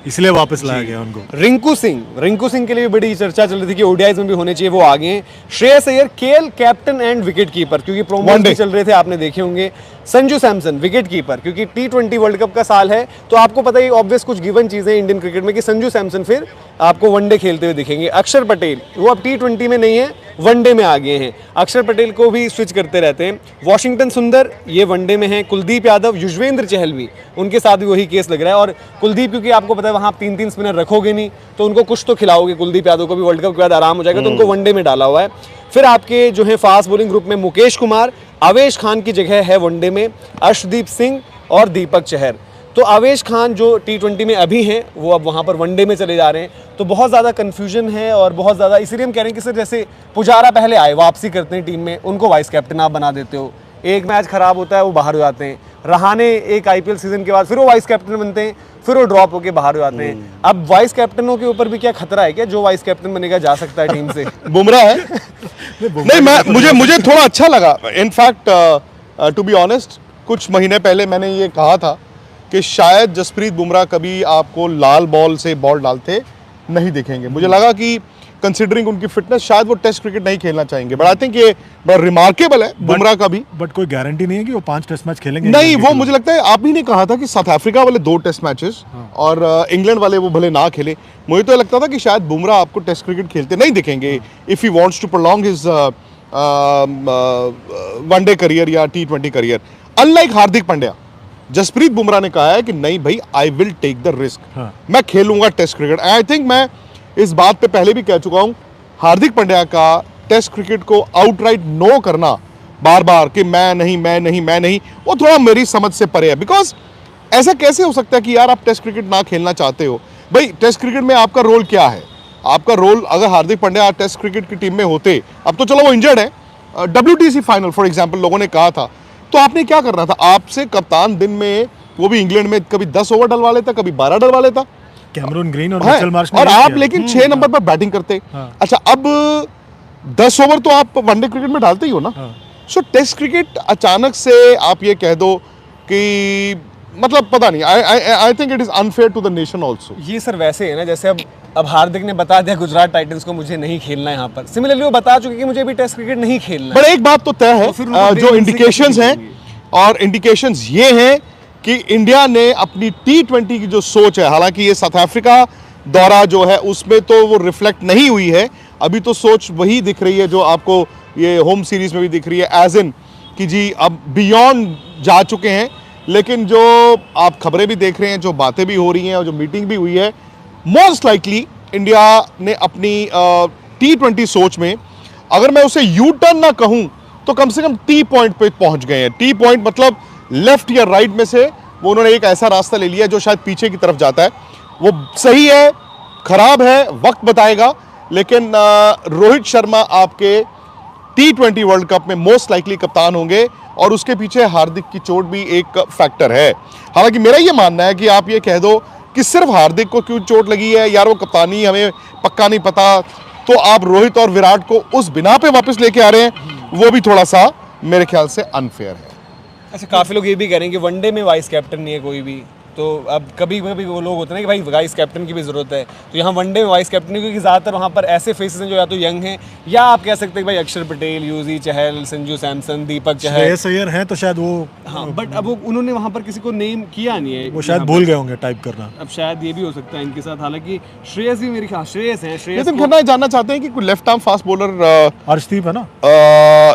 इसलिए वापस लाया गया उनको। रिंकू सिंह के लिए भी बड़ी चर्चा चल रही थी कि ओडीआईज में भी होने चाहिए, वो आगे हैं। Shreyas Iyer KL captain and wicket keeper, क्योंकि प्रोमोशन भी चल रहे थे, आपने देखे होंगे। संजू सैमसन विकेट कीपर, क्योंकि T20 वर्ल्ड कप का साल है, तो आपको पता है ऑब्वियस कुछ गिवन चीजें इंडियन क्रिकेट में कि संजू सैमसन फिर आपको वनडे खेलते हुए दिखेंगे। अक्षर पटेल, वो अब T20 में नहीं है, वनडे में आ गए हैं। अक्षर पटेल को भी स्विच करते रहते हैं। वॉशिंगटन सुंदर ये वनडे में है। कुलदीप यादव, युजवेंद्र चहल भी, उनके साथ भी वही केस लग रहा है। और कुलदीप, क्योंकि आपको पता है वहां आप 3-3 स्पिनर रखोगे नहीं, तो उनको कुछ तो खिलाओगे। कुलदीप यादव को भी वर्ल्ड कप के बाद आराम हो जाएगा, तो उनको वनडे में डाला हुआ है। फिर आपके जो है फास्ट बॉलिंग ग्रुप में मुकेश कुमार, आवेश खान की जगह है वनडे में, अर्शदीप सिंह और दीपक चहर। तो आवेश खान जो T20 में अभी हैं, वो अब वहाँ पर वनडे में चले जा रहे हैं। तो बहुत ज़्यादा कन्फ्यूजन है और बहुत ज़्यादा, इसीलिए हम कह रहे हैं कि सर जैसे पुजारा पहले आए, वापसी करते हैं टीम में, उनको वाइस कैप्टन आप बना देते हो। एक मैच खराब होता है वो बाहर हो जाते हैं। रहाने एक आईपीएल सीजन के बाद फिर वो वाइस कैप्टन बनते हैं, फिर वो ड्रॉप होकर बाहर हो जाते हैं। अब वाइस कैप्टनों के ऊपर भी क्या खतरा है क्या? जो वाइस कैप्टन बनेगा जा सकता है टीम से। बुमराह है। नहीं, मुझे थोड़ा अच्छा लगा। इनफैक्ट टू बी ऑनेस्ट, कुछ महीने पहले मैंने ये कहा था कि शायद जसप्रीत बुमराह कभी आपको लाल बॉल से बॉल डालते नहीं दिखेंगे। मुझे लगा कि कंसिडरिंग उनकी फिटनेस शायद वो टेस्ट क्रिकेट नहीं खेलना चाहेंगे, बट आई थिंक ये बड़ा रिमार्केबल है बुमराह का भी। बट कोई गारंटी नहीं है कि वो 5 टेस्ट मैच खेलेंगे। नहीं, वो मुझे लगता है आप ही ने कहा था कि साउथ अफ्रीका वाले 2 टेस्ट मैचेस और इंग्लैंड वाले वो भले ना खेले। मुझे तो लगता था कि शायद बुमराह आपको टेस्ट क्रिकेट खेलते नहीं दिखेंगे if he wants to prolong his one day career या T20 career. Unlike Hardik Pandya, Jasprit Bumrah ने कहा है कि नहीं भाई, I will take the risk, मैं खेलूंगा टेस्ट क्रिकेट। आई थिंक मैं इस बात पे पहले भी कह चुका हूं, हार्दिक पांड्या का टेस्ट क्रिकेट को आउटराइट नो करना बार बार कि मैं नहीं, वो थोड़ा मेरी समझ से परे है। बिकॉज ऐसा कैसे हो सकता है कि यार आप टेस्ट क्रिकेट ना खेलना चाहते हो? भाई टेस्ट क्रिकेट में आपका रोल क्या है? आपका रोल, अगर हार्दिक पांड्या टेस्ट क्रिकेट की टीम में होते, अब तो चलो वो इंजर्ड है, WTC फाइनल फॉर एग्जाम्पल लोगों ने कहा था, तो आपने क्या करना था? आपसे कप्तान दिन में, वो भी इंग्लैंड में, कभी 10 ओवर डलवा लेता, कभी 12 डलवा लेता, कैमरून ग्रीन और मिचेल मार्श ने, और आप लेकिन 6 नंबर पर बैटिंग करते। अच्छा, अब 10 ओवर तो आप वनडे क्रिकेट में डालते ही हो ना। सो टेस्ट क्रिकेट अचानक से आप ये कह दो कि, मतलब पता नहीं, I think it is unfair to the nation also. ये सर वैसे है ना, जैसे अब अब हार्दिक ने बता दिया गुजरात टाइटंस को मुझे नहीं खेलना है यहाँ पर, सिमिलरली वो बता चुके कि मुझे अभी टेस्ट क्रिकेट नहीं खेलना पर है। एक बात तो तय है, तो फिर उनको जो बेसिक इंडिकेशंस नहीं हैं खेलेंगे। और इंडिकेशंस ये हैं कि इंडिया ने अपनी T20 की जो सोच है, हालांकि ये साउथ अफ्रीका दौरा जो है उसमें तो वो रिफ्लेक्ट नहीं हुई है, अभी तो सोच वही दिख रही है जो आपको ये होम सीरीज में भी दिख रही है, एज इन कि जी अब बियॉन्ड जा चुके हैं। लेकिन जो आप खबरें भी देख रहे हैं, जो बातें भी हो रही हैं और जो मीटिंग भी हुई है, मोस्ट लाइकली इंडिया ने अपनी T20 सोच में, अगर मैं उसे यू टर्न ना कहूं तो कम से कम टी पॉइंट पे पहुंच गए हैं। टी पॉइंट मतलब लेफ्ट या राइट में से वो उन्होंने एक ऐसा रास्ता ले लिया जो शायद पीछे की तरफ जाता है। वो सही है, खराब है, वक्त बताएगा, लेकिन रोहित शर्मा आपके T20 वर्ल्ड कप में मोस्ट लाइकली कप्तान होंगे और उसके पीछे हार्दिक की चोट भी एक फैक्टर है। हालांकि मेरा ये मानना है कि आप ये कह दो कि सिर्फ हार्दिक को क्यों चोट लगी है यार, वो कप्तानी हमें पक्का नहीं पता, तो आप रोहित और विराट को उस बिना पे वापस लेके आ रहे हैं, वो भी थोड़ा सा मेरे ख्याल से अनफेयर है। अच्छा, काफ़ी लोग ये भी कह रहे हैं कि वनडे में वाइस कैप्टन नहीं है कोई भी, तो अब कभी कभी वो लोग होते हैं ना कि भाई वाइस कैप्टन की भी ज़रूरत है, तो यहाँ वनडे में वाइस कैप्टन नहीं, क्योंकि ज़्यादातर वहाँ पर ऐसे फेसेस हैं जो या तो यंग हैं, या आप कह सकते हैं भाई अक्षर पटेल, यूजी चहल, संजू सैमसन, दीपक चहल। श्रेयस अय्यर हैं तो शायद वो, हाँ, बट अब वो उन्होंने वहाँ पर किसी को नेम किया नहीं है, वो शायद भूल गए होंगे टाइप करना। अब शायद ये भी हो सकता है इनके साथ। हालांकि श्रेयस भी मेरे ख्याल श्रेयस हैं, श्रेयस नितिन खन्ना जानना चाहते हैं कि कोई left arm fast bowler Arshdeep है ना,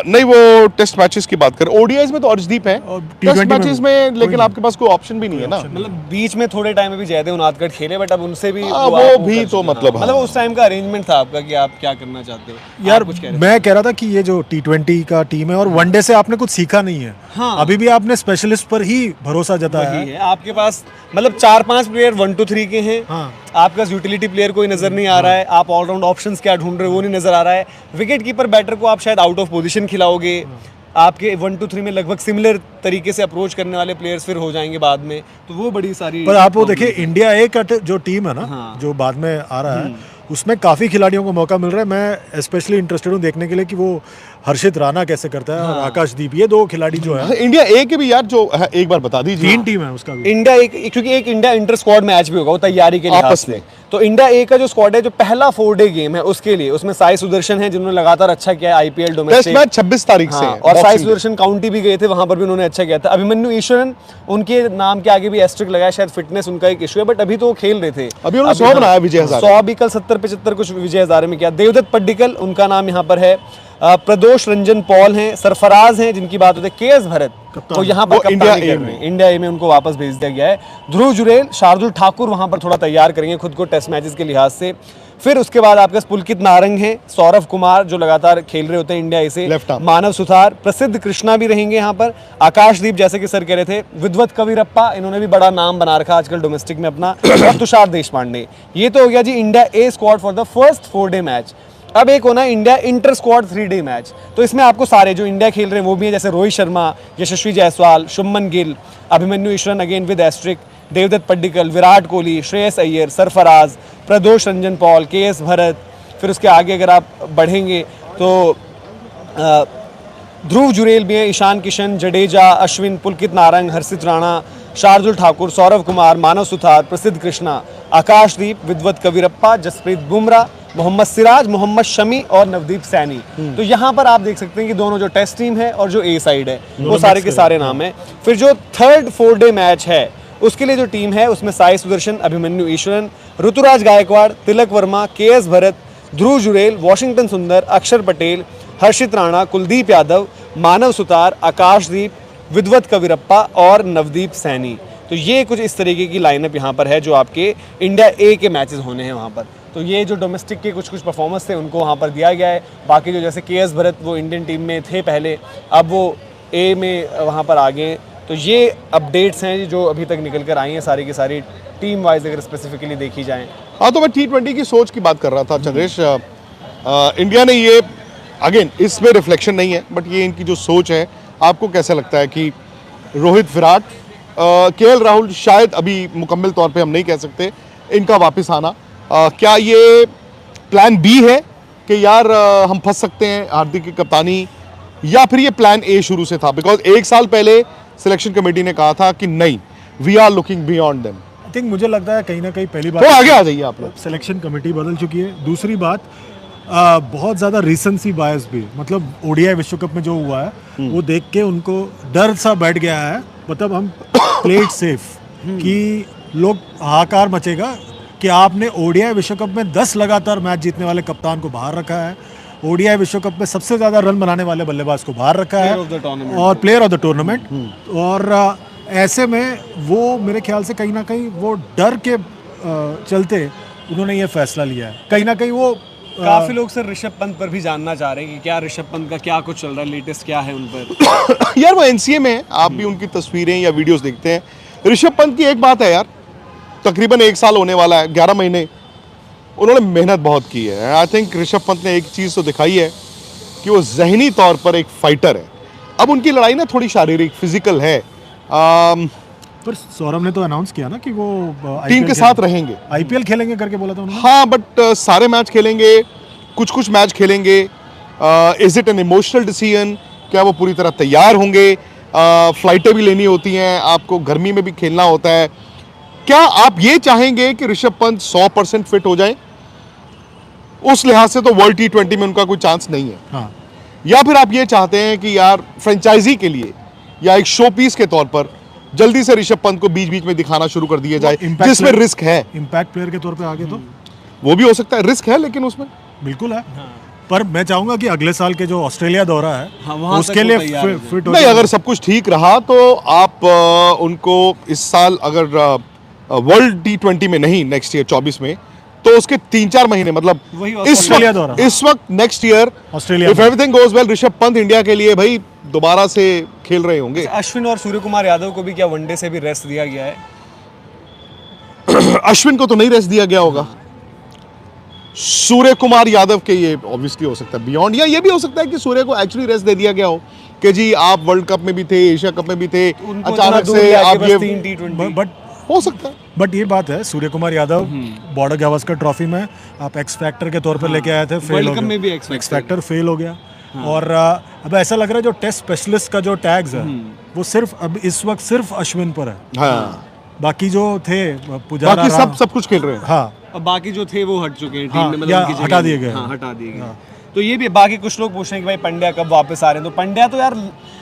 नहीं, वो टेस्ट मैचेस की बात करें, ओडीआईज में तो अर्शदीप है, और टेस्ट T20 में मैचेस में लेकिन आपके पास कोई ऑप्शन भी नहीं है ना। मतलब बीच में थोड़े टाइम में भी जयदेव उनादकट खेले, बट अब उनसे भी हाँ, वो वो आप भी कर तो चुके हैं। मतलब, मतलब हाँ। उस टाइम का अरेंजमेंट था आपका कि आप क्या करना चाहते हो। यार आप कुछ कह रहे थे। मैं कह रहा था कि ये जो T20 का टीम है और वनडे से आपने कुछ सीखा नहीं है। हाँ। अभी भी आपने स्पेशलिस्ट पर ही भरोसा जताया वही है। है आपके पास, मतलब 4-5 प्लेयर 1 2 3 के हैं। हाँ। आपके पास यूटिलिटी प्लेयर कोई नजर नहीं आ रहा है, आप ऑलराउंड ऑप्शंस क्या ढूंढ रहे हो वो नहीं नजर आ रहा है। विकेट कीपर बैटर को आप शायद आउट ऑफ पोजीशन खिलाओगे, आपके 1 2 3 में लगभग सिमिलर तरीके से अप्रोच करने वाले प्लेयर्स फिर हो जाएंगे बाद में, तो वो बड़ी सारी। पर आप वो देखिए, इंडिया ए का जो टीम है ना, हाँ। जो बाद में आ रहा है, उसमें काफ़ी खिलाड़ियों को मौका मिल रहा है। मैं स्पेशली इंटरेस्टेड हूँ देखने के लिए कि वो हर्षित राणा कैसे करता है और आकाशदीप, ये दो खिलाड़ी जो है। इंडिया ए के भी यार जो है, एक बार बता दीजिए। 3 टीम है उसका भी। इंडिया क्योंकि एक इंडिया इंटर स्क्वाड मैच भी होगा वो तैयारी के लिहाज आपस से, में। तो इंडिया ए का जो स्क्वाड है, जो पहला 4 डे गेम है उसके लिए, उसमें साई सुदर्शन है जिन्होंने लगातार अच्छा किया है आईपीएल टेस्ट डोमेस्टिक। मैच 26 तारीख से हाँ, है, और Sai Boxing Day। Sudarshan county भी गए थे, वहां पर भी उन्होंने अच्छा किया था। अभिमन्यु ईश्वरन, उनके नाम के आगे भी एस्ट्रिक लगाया, शायद फिटनेस उनका एक इशू है, बट अभी तो वो खेल रहे थे। अभी उन्होंने 100 बनाया विजय हजारे। 100 भी कल 70-75 कुछ विजय हजारे में किया। देवदत्त पड्डिकल उनका नाम यहाँ पर है, प्रदोष रंजन पॉल हैं, सरफराज हैं जिनकी बात होती है, केएस भरत तो यहाँ पर वो इंडिया कप्तानी ए कर रहे हैं। इंडिया ए में उनको वापस भेज दिया गया है। ध्रुव जुरेल, शार्दुल ठाकुर वहां पर थोड़ा तैयार करेंगे खुद को टेस्ट मैचेस के लिहाज से। फिर उसके बाद आपके पास पुलकित नारंग हैं, सौरभ कुमार जो लगातार खेल रहे होते हैं इंडिया ए से, Left arm। मानव सुथार, प्रसिद्ध कृष्णा भी रहेंगे यहाँ पर, आकाशदीप जैसे कि सर कह रहे थे, विद्वत कविरप्पा, इन्होंने भी बड़ा नाम बना रखा आजकल डोमेस्टिक में अपना, और तुषार देशपांडे। ये तो हो गया जी India A squad for the first 4 day match. अब एक होना India inter squad 3 day match, तो इसमें आपको सारे जो इंडिया खेल रहे हैं वो भी हैं, जैसे Rohit Sharma, Yashasvi Jaiswal, Shubman Gill, Abhimanyu Easwaran again with asterisk, Devdutt Padikkal, Virat Kohli, Shreyas Iyer, Sarfaraz, Pradosh Ranjan Paul, K S Bharat. फिर उसके आगे अगर आप बढ़ेंगे तो ध्रुव जुरेल भी है, ईशान किशन, जडेजा, अश्विन, पुलकित नारंग, हर्षित राणा, शार्दुल ठाकुर, सौरभ कुमार, मानव सुथार, प्रसिद्ध कृष्णा, आकाशदीप, विद्वत कविरप्पा, जसप्रीत बुमराह, मोहम्मद सिराज, मोहम्मद शमी और नवदीप सैनी। तो यहाँ पर आप देख सकते हैं कि दोनों जो टेस्ट टीम है और जो ए साइड है वो सारे के सारे नाम है। फिर जो थर्ड 4 डे मैच है उसके लिए जो टीम है उसमें साई सुदर्शन, अभिमन्यु ईश्वरन, ऋतुराज गायकवाड़, तिलक वर्मा, केएस भरत, ध्रुव जुरेल, वॉशिंगटन सुंदर, अक्षर पटेल, हर्षित राणा, कुलदीप यादव, मानव सुतार, आकाशदीप, विद्वत कविरप्पा और नवदीप सैनी। तो ये कुछ इस तरीके की लाइनअप यहाँ पर है जो आपके इंडिया ए के मैचेस होने हैं वहाँ पर। तो ये जो डोमेस्टिक के कुछ परफॉर्मेंस थे उनको वहाँ पर दिया गया है। बाकी जो जैसे केएस भरत वो इंडियन टीम में थे पहले, अब वो ए में वहाँ पर आ गए। तो ये अपडेट्स हैं जो अभी तक निकल कर आई हैं सारी की सारी टीम वाइज अगर स्पेसिफिकली देखी जाए। हाँ, तो मैं T20 की सोच की बात कर रहा था चंद्रेश। इंडिया ने ये, अगेन इसमें रिफ्लेक्शन नहीं है, बट ये इनकी जो सोच है, आपको कैसा लगता है कि रोहित, विराट, केएल राहुल शायद अभी मुकम्मल तौर पे हम नहीं कह सकते इनका वापस आना, क्या ये प्लान बी है कि यार हम फंस सकते हैं हार्दिक की कप्तानी, या फिर ये प्लान ए शुरू से था? बिकॉज 1 साल पहले सिलेक्शन कमेटी ने कहा था कि नहीं, we are looking beyond them. Think मुझे लगता है कहीं ना कहीं पहली तो बात आगे आ जाइए आप लोग। सिलेक्शन कमेटी बदल चुकी है। दूसरी बात बहुत ज़्यादा रिसेंसी बायस भी, मतलब ओडीआई विश्व कप में जो हुआ है वो देख के उनको डर सा बैठ गया है। मतलब हम प्लेड सेफ कि लोग हाहाकार मचेगा कि आपने ओडीआई विश्व कप में 10 लगातार मैच जीतने वाले कप्तान को बाहर रखा है, ओडीआई विश्व कप में सबसे ज़्यादा रन बनाने वाले बल्लेबाज को बाहर रखा है और प्लेयर ऑफ द टूर्नामेंट। और ऐसे में वो मेरे ख्याल से कहीं ना कहीं वो डर के चलते उन्होंने ये फैसला लिया है। कहीं ना कहीं वो काफी लोग सर ऋषभ पंत पर भी जानना चाह रहे हैं कि क्या ऋषभ पंत का क्या कुछ चल रहा है, लेटेस्ट क्या है उन पर। यार वो एनसीए में है, आप भी उनकी तस्वीरें या वीडियोस देखते हैं। ऋषभ पंत की एक बात है यार, तकरीबन 1 साल होने वाला है, 11 महीने उन्होंने मेहनत बहुत की है। आई थिंक ऋषभ पंत ने एक चीज़ तो दिखाई है कि वो जहनी तौर पर एक फाइटर है। अब उनकी लड़ाई ना थोड़ी शारीरिक फिजिकल है। पर सौरभ ने तो अनाउंस किया ना कि वो टीम के साथ रहेंगे, आईपीएल खेलेंगे करके बोला था उन्होंने। हाँ, बट सारे मैच खेलेंगे, कुछ मैच खेलेंगे। Is it an emotional decision? क्या वो पूरी तरह तैयार होंगे? फ्लाइटें भी लेनी होती हैं, आपको गर्मी में भी खेलना होता है। क्या आप ये चाहेंगे कि ऋषभ पंत 100% फिट हो जाए? उस लिहाज से तो वर्ल्ड T20 में उनका कोई चांस नहीं है। हाँ। या फिर आप ये चाहते हैं कि यार फ्रेंचाइजी के लिए या एक शो पीस के तौर पर जल्दी से ऋषभ पंत को बीच बीच में दिखाना शुरू कर दिया जाए, जिसमें रिस्क है? इम्पैक्ट प्लेयर के तौर पे आगे तो वो भी हो सकता है, रिस्क है लेकिन उसमें बिल्कुल है। पर मैं चाहूंगा कि अगले साल के जो ऑस्ट्रेलिया दौरा है वहाँ उसके तक लिए वो तैयार हो फिट हो नहीं। जाए। अगर सब कुछ ठीक रहा तो आप उनको इस साल अगर वर्ल्ड T20 में नहीं, नेक्स्ट ईयर 24 में, तो उसके 3-4 महीने मतलब वही ऑस्ट्रेलिया दौरा। इस वक्त next year Australia if everything goes well, Rishabh Pant India के लिए भाई दोबारा से खेल रहे होंगे। अश्विन और सूर्य कुमार यादव को भी क्या वनडे से भी रेस्ट दिया गया है? अश्विन को तो नहीं रेस्ट दिया गया होगा। सूर्य कुमार यादव के ये ऑब्वियसली हो सकता है बियॉन्ड, या ये भी हो सकता है कि सूर्य को एक्चुअली रेस्ट दे दिया गया हो कि जी आप वर्ल्ड कप में भी थे, एशिया कप में भी थे, उनको अचानक दूर से ले आके आप बस ये 3 T20। बट हो सकता है। बट ये बात है, सूर्य कुमार यादव बॉर्डर गावस्कर ट्रॉफी में आप एक्स फैक्टर के तौर पर लेके आए थे, फेल वर्ल्ड हो कप में भी गया। एक्स एक्स फैक्टर फेल हो गया। और अब ऐसा लग रहा है जो टेस्ट स्पेशलिस्ट का जो टैग्स है वो सिर्फ अब इस वक्त सिर्फ अश्विन पर है। हाँ, बाकी जो थे पुजारा, बाकी सब कुछ खेल रहे हैं। हाँ, और बाकी जो थे वो हट चुके हैं टीम हाँ, में, मतलब या उनकी जगह हटा दिए गए। हाँ, हटा दिए गए। तो ये भी बाकी कुछ लोग पूछ रहे हैं कि भाई पंड्या कब वापस आ रहे हैं, तो पंड्या तो यार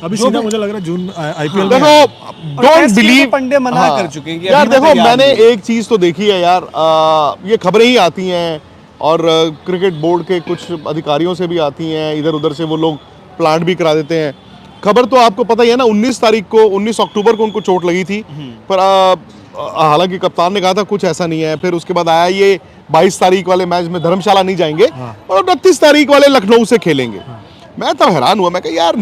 अभी जो सीधा भी- मुझे लग रहा है जून आईपीएल में देखो, और डोंट टेस्ट के लिए बिलीव, तो पंड्या मना कर चुके हैं कि यार अभी मैं देखो, तैयार मैंने नहीं हूँ। एक चीज तो देखी है यार, ये खबरें ही आती हैं और क्रिकेट बोर्ड के कुछ अधिकारियों से भी आती हैं, इधर उधर से वो लोग प्लांट भी करा देते हैं। खबर तो आपको पता ही है ना, 19 अक्टूबर को उनको चोट लगी थी, पर हालांकि कप्तान ने कहा था कुछ ऐसा नहीं है। फिर उसके बाद आया ये 22 तारीख वाले मैच में धर्मशाला नहीं जाएंगे और 29 तारीख वाले लखनऊ से खेलेंगे। मैं तब हैरान हुआ, मैं कहा यार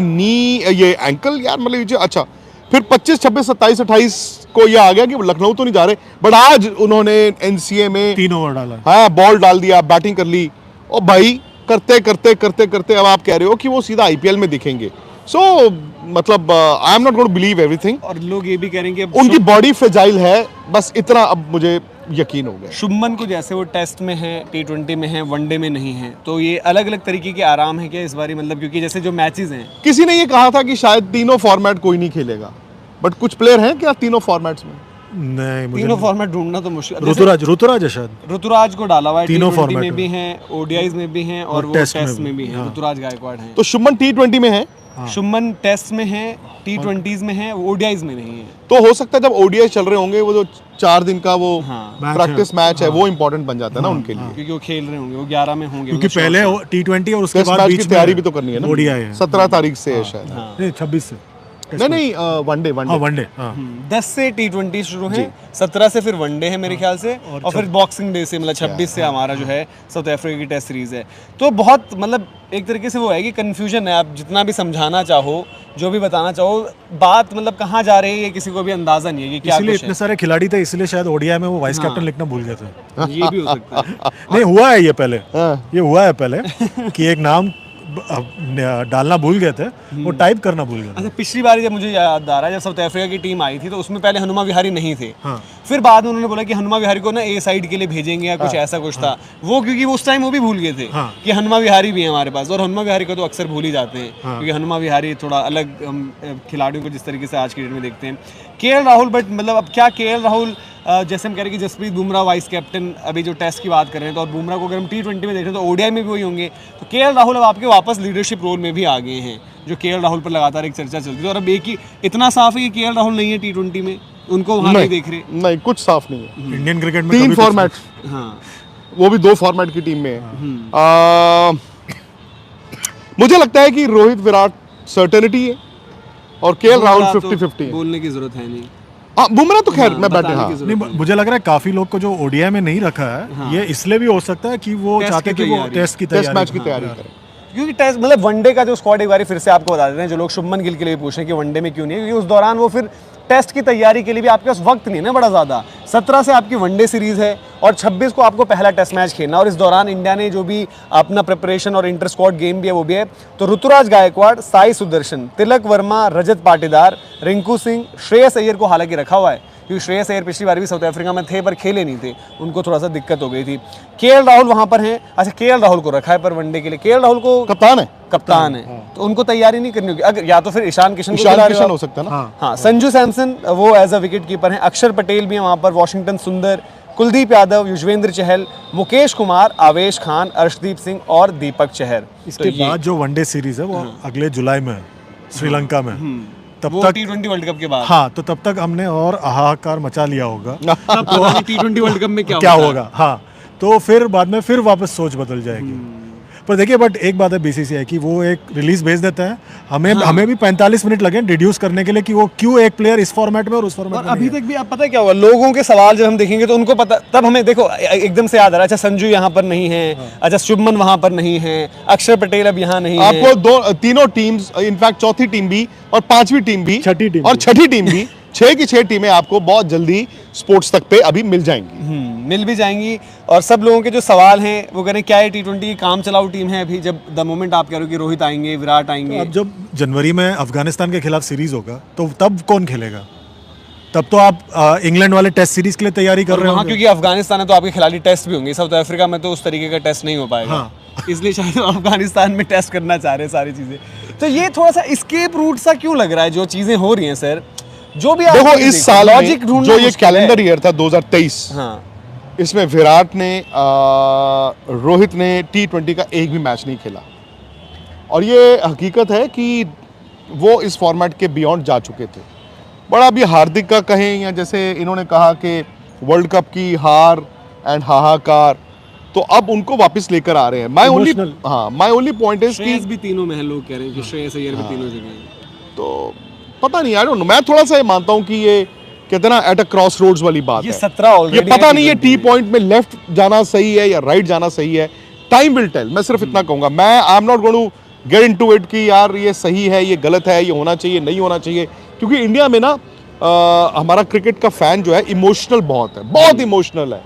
ये एंकल यार, मतलब अच्छा। फिर 25, 26, 27, 28 को ये आ गया कि लखनऊ तो नहीं जा रहे, बट आज उन्होंने एनसीए में 3 ओवर डाला। हाँ बॉल डाल दिया, बैटिंग कर ली, और भाई करते करते करते करते अब आप कह रहे हो कि वो सीधा आईपीएल में दिखेंगे। सो मतलब I am not going to believe everything. और लोग ये भी कह रहे हैं कि अब उनकी बॉडी फ्रेजाइल है, बस इतना अब मुझे यकीन हो गया। शुभमन को जैसे वो टेस्ट में है, T20 में है, वनडे में नहीं है, तो ये अलग अलग तरीके के आराम है क्या इस बारी, मतलब क्योंकि जैसे जो मैचेस हैं किसी ने ये कहा था कि शायद तीनों फॉर्मेट कोई नहीं खेलेगा, बट कुछ प्लेयर हैं क्या तीनों फॉर्मेट्स में? नहीं, मुझे तीनों फॉर्मेट ढूंढना तो मुश्किल। ऋतुराज है शायद। ऋतुराज को डाला हुआ है, तीनों T20 फॉर्मेट में में। भी हैं, ओडीआईज में भी हैं और वो टेस्ट टेस्ट में में भी। भी हैं। हाँ। ऋतुराज गायकवाड़ हैं। तो शुभमन T20 में है, शुभमन टेस्ट में है, T20s में है, ओडीआईज में नहीं है। तो हो सकता है जब ओडीआई चल रहे होंगे, वो जो 4 दिन का वो हाँ। प्रैक्टिस मैच है वो इंपॉर्टेंट बन जाता है ना उनके लिए। क्योंकि वो खेल रहे होंगे, वो 11 में होंगे, क्योंकि मतलब पहले T20 और उसके टेस्ट बाद मैच बीच की में तैयारी भी तो करनी है ना। ओडीआई है। 17 तारीख से है शायद। नहीं, 26 से। नहीं, वनडे हाँ, वनडे। हाँ। 10 से T20 शुरू है, 17 से फिर वनडे है मेरे ख्याल से, और फिर बॉक्सिंग डे से मतलब 26 से हमारा जो है साउथ अफ्रीका की टेस्ट सीरीज है। तो बहुत मतलब एक तरीके से वो है कि कंफ्यूजन है, आप जितना भी समझाना चाहो, जो भी बताना चाहो, बात मतलब कहाँ जा रही है ये किसी को भी अंदाजा नहीं है कि क्या इसलिए कुछ इतने सारे खिलाड़ी थे, इसलिए शायद ओडीआई में वो वाइस कैप्टन लिखना भूल गए थे। है। ये भी हो सकता है। नहीं, हुआ है ये पहले। हाँ। ये हुआ है पहले कि एक नाम डालना भूल गए थे, वो टाइप करना भूल गए थे। अच्छा, पिछली बार जब मुझे याद आ रहा है, जब साउथ अफ्रीका की टीम आई थी तो उसमें पहले हनुमा विहारी नहीं थे। हाँ। फिर बाद में उन्होंने बोला कि हनुमा विहारी को ना ए साइड के लिए भेजेंगे या कुछ ऐसा कुछ था वो, क्योंकि वो उस टाइम वो भी भूल गए थे हाँ। कि हनुमा विहारी भी है हमारे पास, और हनुमा विहारी को तो अक्सर भूल ही जाते हैं क्योंकि हनुमा विहारी थोड़ा अलग हम खिलाड़ियों को जिस तरीके से आज की डेट में देखते हैं। केएल राहुल, बट मतलब अब क्या केएल राहुल जैसे हम कह रहे हैं कि जसप्रीत बुमराह वाइस कैप्टन, अभी जो टेस्ट की बात कर रहे हैं, तो और बुमराह को अगर हम T20 में देख रहे हैं तो ओडीआई में भी वही होंगे, तो केएल राहुल अब आपके वापस लीडरशिप रोल में भी आ गए हैं, जो केएल राहुल पर लगातार एक चर्चा चलती है। और अब एक ही इतना साफ है कि केएल राहुल नहीं है T20 में, उनको वहाँ नहीं देख रहे। नहीं, कुछ साफ नहीं है। इंडियन क्रिकेट में 3 फॉर्मेट, हाँ, वो भी 2 फॉर्मेट की टीम में है। मुझे लगता है कि रोहित विराट सर्टेनिटी है और केएल राहुल बुमराह तो 50-50 है। बोलने की जरूरत है नहीं। हाँ, बुमराह तो खैर मैं बैठे, बताने हाँ की जरूरत नहीं, मुझे लग रहा है काफी लोग को जो ओडीआई में नहीं रखा है, ये इसलिए भी हो सकता है कि वो टेस्ट चाहते हैं की कि वो तैयारी। टेस्ट की टेस्ट तैयारी मैच की तैयारी करें। क्योंकि टेस्ट मतलब वनडे का जो स्क्वाड एक बार फिर से आपको बता देते हैं, जो लोग शुभमन गिल के लिए पूछ रहे हैं कि वनडे में क्यों नहीं है, क्योंकि उस दौरान वो फिर टेस्ट की तैयारी के लिए भी आपके पास वक्त नहीं है ना बड़ा ज़्यादा। 17 से आपकी वनडे सीरीज़ है और 26 को आपको पहला टेस्ट मैच खेलना, और इस दौरान इंडिया ने जो भी अपना प्रिपरेशन और इंटर स्क्वाड गेम भी है वो भी है। तो ऋतुराज गायकवाड़, साई सुदर्शन, तिलक वर्मा, रजत पाटीदार, रिंकू सिंह, श्रेयस अय्यर को हालांकि रखा हुआ है, क्योंकि श्रेयस अय्यर पिछली बार भी साउथ अफ्रीका में थे पर खेले नहीं थे, उनको थोड़ा सा दिक्कत हो गई थी। केएल राहुल वहां पर हैं, अच्छा केएल राहुल को रखा है पर वनडे के लिए, केएल राहुल को कप्तान है, तो उनको तैयारी नहीं करनी होगी। अगर या तो फिर ईशान किशन हो सकता है ना। हाँ, संजू सैमसन वो एज अ विकेट कीपर हैं, अक्षर पटेल भी हैं वहाँ पर, वॉशिंगटन सुंदर, कुलदीप यादव, युजवेंद्र चहल, मुकेश कुमार, आवेश खान, अर्शदीप सिंह और दीपक चहर। इसके बाद जो वनडे सीरीज है वो अगले जुलाई में है, श्रीलंका में। तब वो तक T20 वर्ल्ड कप के बाद। हाँ, तो तब तक हमने और हाहाकार मचा लिया होगा तब पता नहीं T20 वर्ल्ड कप में क्या होगा। हाँ, तो फिर बाद में फिर वापस सोच बदल जाएगी। पर देखिए, बट एक बात है बीसीसीआई की, वो एक रिलीज भेज देता है, हमें भी 45 मिनट लगे डिड्यूस करने के लिए कि वो क्यों एक प्लेयर इस फॉर्मेट में और उस फॉर्मेट में अभी तक भी आप पता है क्या हुआ, लोगों के सवाल जब हम देखेंगे तो उनको पता, तब हमें देखो एकदम से याद आ रहा है, अच्छा संजू यहाँ पर नहीं है, अच्छा शुभमन वहाँ पर नहीं है, अक्षर पटेल अब यहाँ नहीं है। आपको तीनों टीम्स, इनफैक्ट चौथी टीम भी और 5वीं टीम भी, छठी टीम और छठी टीम भी 6 की 6 टीमें आपको बहुत जल्दी स्पोर्ट्स तक पे अभी मिल जाएंगी। मिल भी जाएंगी। और सब लोगों के जो सवाल हैं वो कह रहे हैं क्या है T20 की काम चलाऊ टीम है अभी, जब द मोमेंट आप कह रहे हो कि रोहित आएंगे, विराट आएंगे। अब जब जनवरी में अफगानिस्तान के खिलाफ सीरीज होगा तो तब कौन खेलेगा? तब तो आप इंग्लैंड वाले टेस्ट सीरीज के लिए तैयारी कर रहे हो। हाँ, क्योंकि अफगानिस्तान है तो आपके खिलाड़ी टेस्ट भी होंगे, साउथ अफ्रीका में तो उस तरीके का टेस्ट नहीं हो पाएगा। हाँ। इसलिए शायद अफगानिस्तान में टेस्ट करना चाह रहे हैं सारी चीजें। तो ये थोड़ा सा एस्केप रूट सा क्यों लग रहा है जो चीजें हो रही हैं सर, जो भी देखो इस साल लॉजिक में ढूंढना जो ये मुश्किल है। कैलेंडर ईयर था 2023, हाँ, इसमें विराट ने रोहित ने T20 का एक भी मैच नहीं खेला, और ये हकीकत है कि वो इस फॉर्मेट के बियॉन्ड जा चुके थे। बड़ा अभी हार्दिक का कहें, या जैसे इन्होंने कहा कि वर्ल्ड कप की हार एंड हाहाकार, तो अब उनको वापस लेकर आ रहे हैं। My only point is Shreyas भी तीनों में है, लोग कह रहे हैं कि श्रेयस अय्यर भी तीनों जगह हैं। तो पता नहीं, आई डोंट नो, मैं थोड़ा सा ये मानता हूँ कि ये कहते ना एट अ क्रॉस रोड्स वाली बात ये है। 17 ये ऑलरेडी पता नहीं है टी पॉइंट में लेफ्ट जाना सही है या राइट जाना सही है, टाइम विल टेल। मैं सिर्फ इतना कहूंगा, मैं I am not going to get into it कि यार ये सही है, ये गलत है, ये होना चाहिए, नहीं होना चाहिए, क्योंकि इंडिया में ना हमारा क्रिकेट का फैन जो है इमोशनल बहुत है, बहुत इमोशनल है,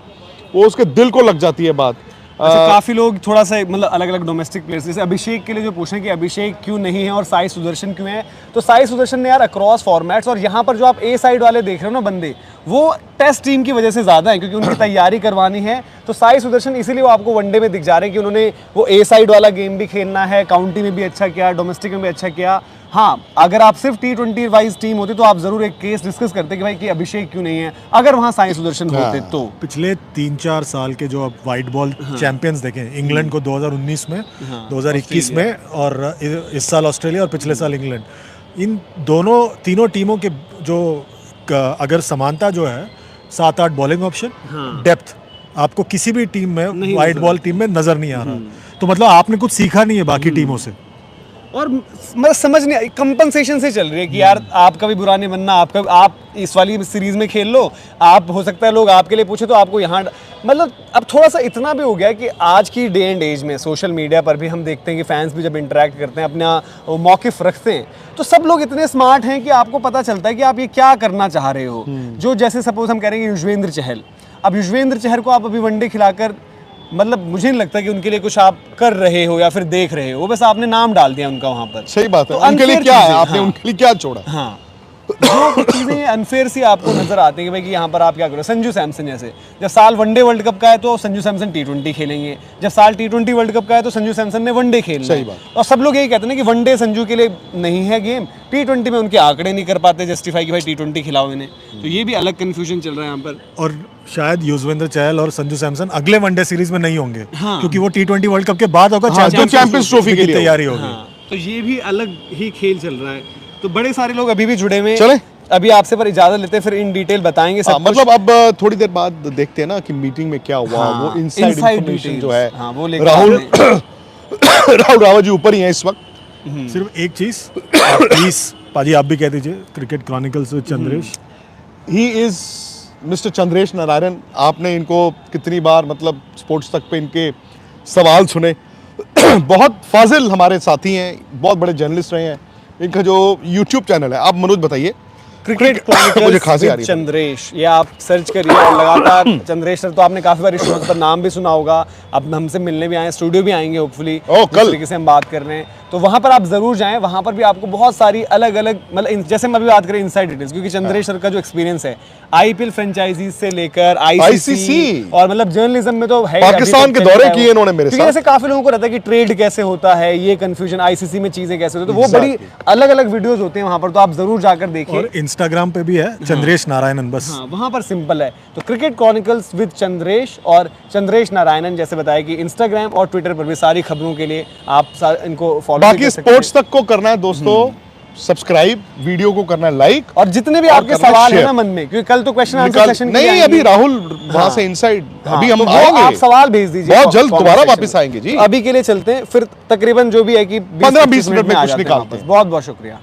वो उसके दिल को लग जाती है बात। अच्छा, काफी लोग थोड़ा सा मतलब अलग अलग डोमेस्टिक प्लेयर्स, जैसे अभिषेक के लिए जो पूछ रहे हैं कि अभिषेक क्यों नहीं है और साई सुदर्शन क्यों है, तो साई सुदर्शन ने यार अक्रॉस फॉर्मेट्स, और यहाँ पर जो आप ए साइड वाले देख रहे हो ना बंदे, वो टेस्ट टीम की वजह से ज्यादा है, क्योंकि उनकी तैयारी करवानी है। तो साई सुदर्शन इसीलिए वो आपको वनडे में दिख जा रहे हैं कि उन्होंने वो ए साइड वाला गेम भी खेलना है, काउंटी में भी अच्छा किया, डोमेस्टिक में भी अच्छा किया। हाँ, अगर आप सिर्फ T20 वाइज टीम होती तो आप जरूर एक केस डिस्कस करते कि भाई कि अभिषेक क्यों नहीं है, अगर वहाँ साई सुदर्शन होते तो। पिछले 3-4 साल के जो अब वाइट बॉल चैंपियंस देखें, इंग्लैंड को 2019 में, 2021 में, और इस साल ऑस्ट्रेलिया और पिछले साल इंग्लैंड, इन तीनों टीमों के जो अगर समानता जो है 7-8 बॉलिंग ऑप्शन, डेप्थ आपको किसी भी टीम में, वाइट बॉल टीम में नजर नहीं आ रहा। तो मतलब आपने कुछ सीखा नहीं है बाकी टीमों से, और मतलब समझ नहीं आई, कंपनसेशन से चल रही है कि यार आपका भी बुरा नहीं बनना, आप इस वाली सीरीज में खेल लो, आप हो सकता है लोग आपके लिए पूछे तो आपको यहाँ, मतलब अब थोड़ा सा इतना भी हो गया कि आज की डे एंड एज में सोशल मीडिया पर भी हम देखते हैं कि फैंस भी जब इंटरेक्ट करते हैं, अपना मौकिफ रखते हैं, तो सब लोग इतने स्मार्ट हैं कि आपको पता चलता है कि आप ये क्या करना चाह रहे हो। जो जैसे सपोज हम कह रहे हैं युजवेंद्र चहल, अब युजवेंद्र चहल को आप अभी वनडे खिलाकर, मतलब मुझे नहीं लगता कि उनके लिए कुछ आप कर रहे हो या फिर देख रहे हो, बस आपने नाम डाल दिया उनका वहां पर। सही बात है, तो उनके लिए unfair क्या है, चीज़ है, आपने हाँ। उनके लिए क्या छोड़ा। हाँ, जो कुछ चीजें अनफेयर सी आपको नजर आती है कि भाई कि यहाँ पर आप क्या करो, संजू सैमसन जैसे, जब साल वनडे वर्ल्ड कप का है तो संजू सैमसन T20 खेलेंगे, जब साल T20 वर्ल्ड कप का है तो संजू सैमसन ने वनडे खेलना सही है। बात। और सब लोग यही कहते हैं ना कि वनडे संजू के लिए नहीं है गेम, T20 में उनके आंकड़े नहीं कर पाते जस्टिफाई कि भाई T20 खिलाओ इन्हें, तो ये भी अलग कंफ्यूजन चल रहा है यहाँ पर। और शायद युजवेंद्र चहल और संजू सैमसन अगले वनडे सीरीज में नहीं होंगे, हाँ। क्योंकि वो T20 वर्ल्ड कप के बाद होगा, हाँ, जो चैंपियंस ट्रॉफी के लिए तैयारी होगी। हाँ, तो ये भी अलग ही खेल चल रहा है। तो बड़े सारे लोग अभी भी जुड़े हुए हैं। चलें? अभी आपसे पर इजाजत लेते हैं, फिर इन डिटेल बताएंगे सब कुछ। मतलब अब थोड़ी देर बाद देखते हैं ना कि मीटिंग में क्या हुआ, हाँ, वो इनसाइड inside इंफॉर्मेशन details, जो है हाँ, वो लेकर राहुल आते राहुल रावत जी ऊपर ही हैं इस वक्त। सिर्फ एक चीज प्लीज पाजी आप भी कह दीजिए, cricket chronicles with Chandresh. He is mister Chandresh Narayan. आपने इनको कितनी बार मतलब स्पोर्ट्स तक पे इनके सवाल सुने। बहुत फाजिल हमारे साथी हैं, बहुत बड़े जर्नलिस्ट रहे हैं। इनका जो यूट्यूब चैनल है, आप मनोज बताइए। क्रिकेट मुझे खांसी आ रही है। चंद्रेश, ये आप सर्च करिए और लगातार चंद्रेश सर तो आपने काफी बार इस शो पर नाम भी सुना होगा। अब हमसे मिलने भी आए, स्टूडियो भी आएंगे होपफुली, कल। तरीके से हम बात कर रहे हैं, तो वहां पर आप जरूर जाएं। वहां पर भी आपको बहुत सारी अलग अलग मतलब जैसे हम अभी बात करें इनसाइड डिटेल्स, क्योंकि चंद्रेश सर का जो एक्सपीरियंस है IPL फ्रेंचाइजीज से लेकर ICC और मतलब जर्नलिज्म में तो है। पाकिस्तान के दौरे किए इन्होंने मेरे साथ। जैसे काफी लोगों को रहता है कि ट्रेड कैसे होता है, ये कंफ्यूजन, ICC में चीजें कैसे होती है, तो वो बड़ी अलग अलग वीडियोस होते हैं वहां पर, तो आप जरूर जाकर देखिए। और इंस्टाग्राम पे भी है चंद्रेश नारायणन बस। हाँ, वहां पर सिंपल है। तो क्रिकेट क्रॉनिकल्स विद चंद्रेश और चंद्रेश नारायणन, जैसे बताया कि इंस्टाग्राम और ट्विटर पर भी सारी खबरों के लिए आप इनको फॉलो बाकी कर सकते हैं। स्पोर्ट्स तक को करना है दोस्तों सब्सक्राइब, वीडियो को करना है लाइक, और जितने भी और आपके करना सवाल है share। ना मन में, क्योंकि कल तो क्वेश्चन आंसर सेशन नहीं, अभी राहुल वहां से इनसाइड अभी हम तो आएंगे। आप सवाल भेज दीजिए बहुत जल्द comment दोबारा section वापस में। आएंगे जी। तो अभी के लिए चलते हैं, फिर तकरीबन जो भी है कि 15-20 मिनट में आ कुछ जाते हैं निकालते वापस। हैं। बहुत बहुत शुक्रिया।